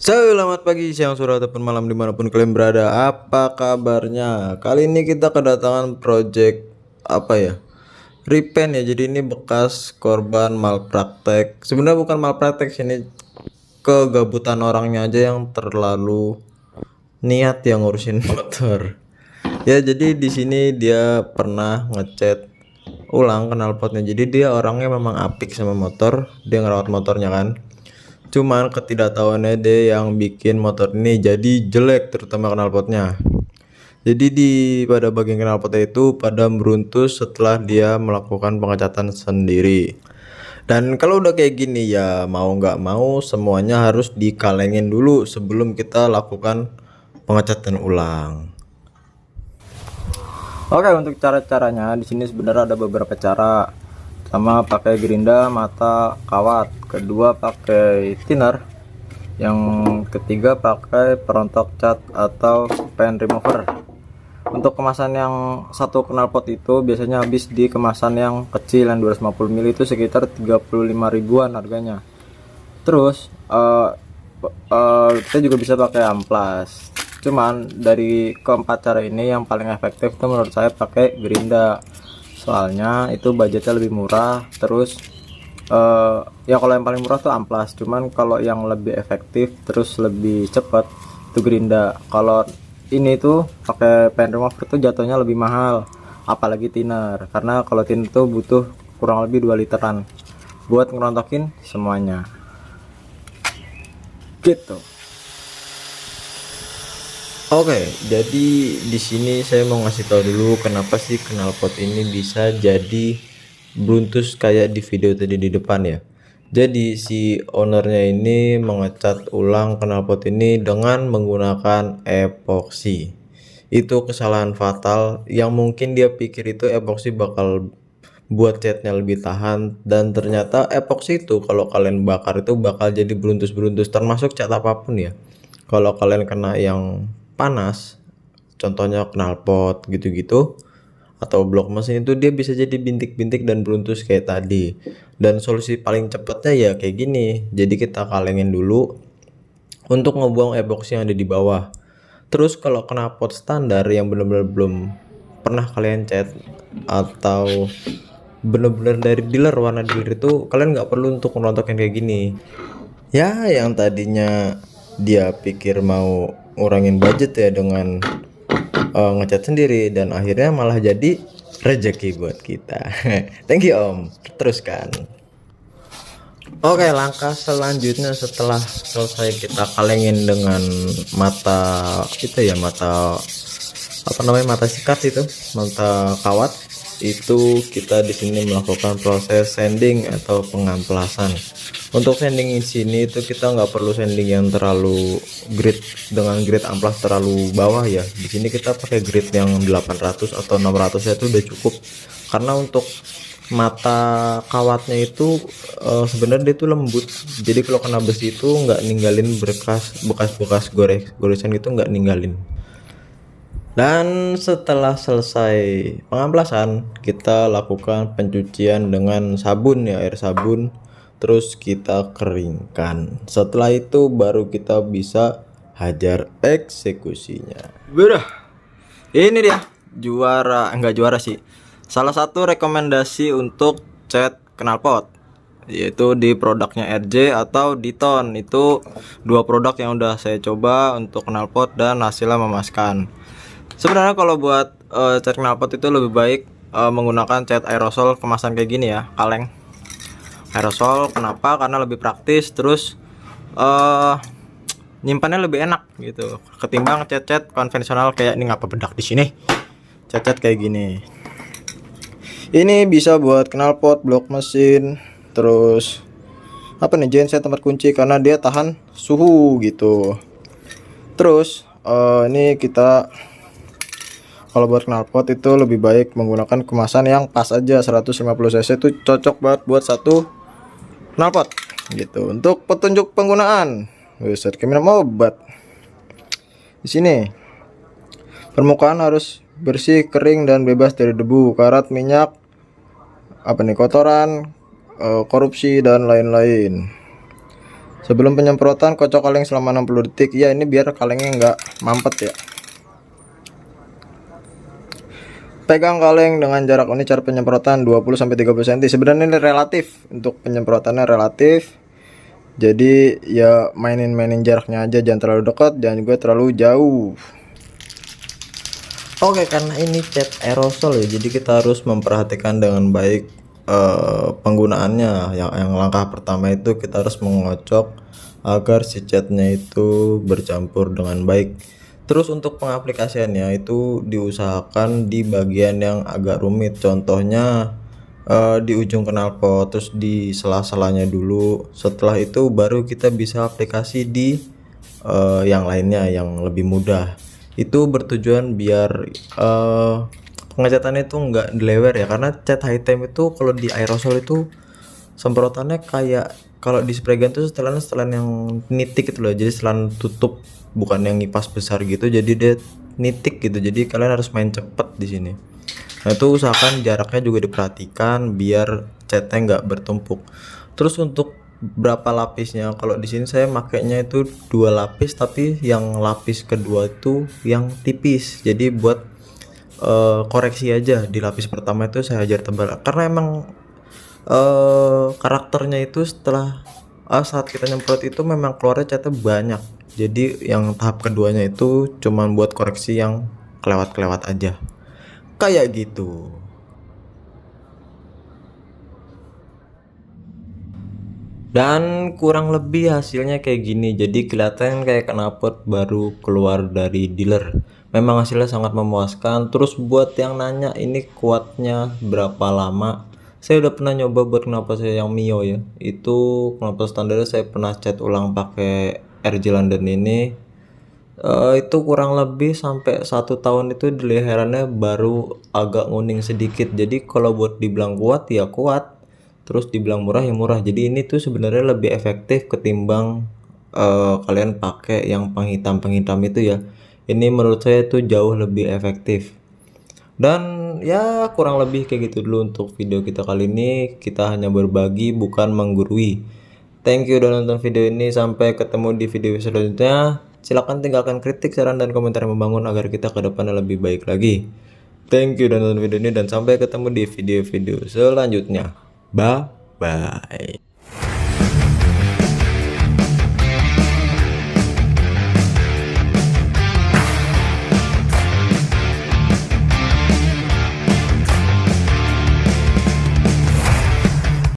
Selamat pagi, siang, sore, ataupun malam dimanapun kalian berada. Apa kabarnya? Kali ini kita kedatangan project apa ya? Repaint ya. Jadi ini bekas korban malpraktek. Sebenarnya bukan malpraktek sih, ini kegabutan orangnya aja yang terlalu niat yang ngurusin motor. Ya jadi di sini dia pernah ngecat ulang knalpotnya. Jadi dia orangnya memang apik sama motor. Dia ngerawat motornya kan. Cuman ketidaktahuannya dia yang bikin motor ini jadi jelek, terutama knalpotnya. Jadi pada bagian knalpotnya itu pada meruntuh setelah dia melakukan pengecatan sendiri. Dan kalau udah kayak gini ya mau nggak mau semuanya harus dikalengin dulu sebelum kita lakukan pengecatan ulang. Oke, untuk cara-caranya di sini sebenarnya ada beberapa cara. Pertama pakai gerinda mata kawat, kedua pakai thinner, yang ketiga pakai perontok cat atau pen remover. Untuk kemasan yang satu knalpot itu biasanya habis di kemasan yang kecil yang 250 ml itu sekitar 35 ribuan harganya. Terus kita juga bisa pakai amplas. Cuman dari keempat cara ini yang paling efektif itu menurut saya pakai gerinda. Soalnya itu budgetnya lebih murah. Terus ya kalau yang paling murah tuh amplas, cuman kalau yang lebih efektif terus lebih cepat itu gerinda. Kalau ini tuh pakai pen remover tuh jatuhnya lebih mahal, apalagi thinner, karena kalau thinner tuh butuh kurang lebih 2 literan buat ngerontokin semuanya gitu. Oke, jadi di sini saya mau ngasih tahu dulu kenapa sih knalpot ini bisa jadi bruntus kayak di video tadi di depan ya. Jadi si ownernya ini mengecat ulang knalpot ini dengan menggunakan epoksi. Itu kesalahan fatal yang mungkin dia pikir itu epoksi bakal buat catnya lebih tahan, dan ternyata epoksi itu kalau kalian bakar itu bakal jadi bruntus-bruntus, termasuk cat apapun ya. Kalau kalian kena yang panas, contohnya knalpot gitu-gitu atau blok mesin, itu dia bisa jadi bintik-bintik dan bruntus kayak tadi. Dan solusi paling cepatnya ya kayak gini, jadi kita kalengin dulu untuk ngebuang epoksi yang ada di bawah. Terus kalau knalpot standar yang bener-bener belum pernah kalian cat atau bener-bener dari dealer, warna dealer, itu kalian nggak perlu untuk ngerontokin kayak gini ya. Yang tadinya dia pikir mau ngurangin budget ya dengan ngecat sendiri, dan akhirnya malah jadi rezeki buat kita. Thank you Om, teruskan. Oke, langkah selanjutnya setelah selesai kita kalengin dengan mata itu ya, mata apa namanya, mata sikat itu, mata kawat itu, kita di sini melakukan proses sanding atau pengamplasan. Untuk sanding di sini itu kita nggak perlu sanding yang terlalu grit dengan grit amplas terlalu bawah ya. Di sini kita pakai grit yang 800 atau 600 ya, itu udah cukup. Karena untuk mata kawatnya itu sebenarnya itu lembut, jadi kalau kena besi itu nggak ninggalin bekas-bekas goresan itu, nggak ninggalin. Dan setelah selesai pengamplasan, kita lakukan pencucian dengan sabun ya, air sabun, terus kita keringkan. Setelah itu baru kita bisa hajar eksekusinya. Udah, ini dia juara, enggak juara sih, salah satu rekomendasi untuk cat knalpot, yaitu di produknya RJ atau Diton. Itu dua produk yang udah saya coba untuk knalpot dan hasilnya memuaskan. Sebenarnya kalau buat cat knalpot itu lebih baik menggunakan cat aerosol kemasan kayak gini ya, kaleng aerosol. Kenapa? Karena lebih praktis, terus nyimpannya lebih enak gitu ketimbang cat-cat konvensional kayak ini. Ngapa bedak di sini? Cat-cat kayak gini ini bisa buat knalpot, blok mesin, terus apa nih, genset, tempat kunci, karena dia tahan suhu gitu. Terus ini kita kalau buat knalpot itu lebih baik menggunakan kemasan yang pas aja, 150 cc itu cocok banget buat satu knalpot gitu. Untuk petunjuk penggunaan, buset kayak minum obat. Di sini permukaan harus bersih, kering, dan bebas dari debu, karat, minyak, apa nih, kotoran, korupsi, dan lain-lain. Sebelum penyemprotan kocok kaleng selama 60 detik ya, ini biar kalengnya nggak mampet ya. Pegang kaleng dengan jarak ini, cara penyemprotan 20-30 cm. Sebenarnya ini relatif, untuk penyemprotannya relatif. Jadi ya mainin jaraknya aja, jangan terlalu dekat, jangan juga terlalu jauh. Oke, karena ini cat aerosol ya, jadi kita harus memperhatikan dengan baik penggunaannya. Yang langkah pertama itu kita harus mengocok agar si catnya itu bercampur dengan baik. Terus untuk pengaplikasiannya itu diusahakan di bagian yang agak rumit, contohnya di ujung knalpot, terus di sela-selanya dulu. Setelah itu baru kita bisa aplikasi di yang lainnya yang lebih mudah. Itu bertujuan biar pengecatannya itu enggak dilewer ya, karena cat hitam itu kalau di aerosol itu semprotannya kayak kalau di spray gun tuh setelan yang nitik gitu loh, jadi setelan tutup, bukan yang ngipas besar gitu, jadi dia nitik gitu, jadi kalian harus main cepet di sini. Nah itu usahakan jaraknya juga diperhatikan biar catnya nggak bertumpuk. Terus untuk berapa lapisnya, kalau di sini saya makainya itu 2 lapis, tapi yang lapis kedua itu yang tipis, jadi buat koreksi aja. Di lapis pertama itu saya ajar tebal karena emang karakternya itu setelah saat kita nyemprot itu memang keluarnya catnya banyak, jadi yang tahap keduanya itu cuman buat koreksi yang kelewat-kelewat aja kayak gitu. Dan kurang lebih hasilnya kayak gini, jadi kelihatan kayak knalpot baru keluar dari dealer. Memang hasilnya sangat memuaskan. Terus buat yang nanya ini kuatnya berapa lama, saya udah pernah nyoba buat knalpot saya yang Mio ya, itu knalpot standar saya pernah cat ulang pakai RJ London ini. Itu kurang lebih sampai 1 tahun itu di leherannya baru agak nguning sedikit. Jadi kalau buat dibilang kuat ya kuat, terus dibilang murah ya murah. Jadi ini tuh sebenarnya lebih efektif ketimbang kalian pakai yang penghitam itu ya. Ini menurut saya tuh jauh lebih efektif. Dan ya kurang lebih kayak gitu dulu untuk video kita kali ini. Kita hanya berbagi, bukan menggurui. Thank you udah nonton video ini, sampai ketemu di video selanjutnya. Silahkan tinggalkan kritik, saran, dan komentar yang membangun agar kita ke depannya lebih baik lagi. Thank you udah nonton video ini, dan sampai ketemu di video-video selanjutnya. Bye bye.